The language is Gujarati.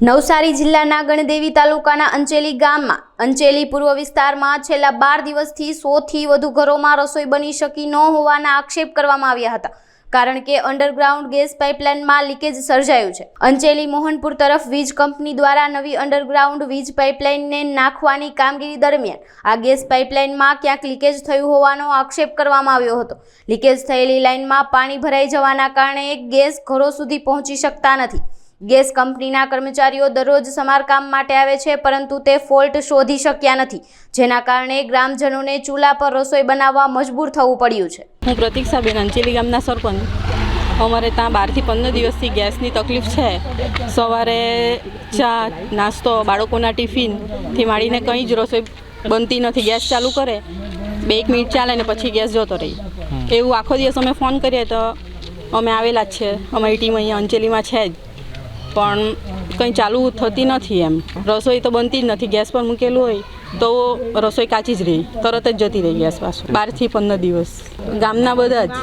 નવસારી જિલ્લાના ગણદેવી તાલુકાના અંચેલી ગામમાં અંચેલી પૂર્વ વિસ્તારમાં છેલ્લા 12 દિવસથી 100થી વધુ ઘરોમાં રસોઈ બની શકી ન હોવાના આક્ષેપ કરવામાં આવ્યા હતા, કારણ કે અંડરગ્રાઉન્ડ ગેસ પાઇપલાઇનમાં લીકેજ સર્જાયું છે। અંચેલી મોહનપુર તરફ વીજ કંપની દ્વારા નવી અંડરગ્રાઉન્ડ વીજ પાઇપલાઇનને નાખવાની કામગીરી દરમિયાન આ ગેસ પાઇપલાઇનમાં ક્યાંક લીકેજ થયું હોવાનો આક્ષેપ કરવામાં આવ્યો હતો। લીકેજ થયેલી લાઇનમાં પાણી ભરાઈ જવાના કારણે ગેસ ઘરો સુધી પહોંચી શકતા નથી। ગેસ કંપનીના કર્મચારીઓ દરરોજ સમારકામ માટે આવે છે, પરંતુ તે ફોલ્ટ શોધી શક્યા નથી, જેના કારણે ગ્રામજનોને ચૂલા પર રસોઈ બનાવવા મજબૂર થવું પડ્યું છે। હું પ્રતીક્ષાબેન, અંચેલી ગામના સરપંચ। અમારે ત્યાં 12 થી 15 દિવસથી ગેસની તકલીફ છે। સવારે ચા નાસ્તો, બાળકોના ટિફિનથી માંડીને કંઈ જ રસોઈ બનતી નથી। ગેસ ચાલુ કરે 2 મિનિટ ચાલે ને પછી ગેસ જતો રહે। એવું આખો દિવસ અમે ફોન કરીએ તો અમે આવેલા જ છે, અમારી ટીમ અહીંયા અંચેલીમાં છે જ, પણ કંઈ ચાલુ થતી નથી। એમ રસોઈ તો બનતી જ નથી। ગેસ પર મૂકેલું હોય તો રસોઈ કાચી જ રહી, તરત જ જતી રહી ગેસ પાછું। 12 થી 15 દિવસ ગામના બધા જ।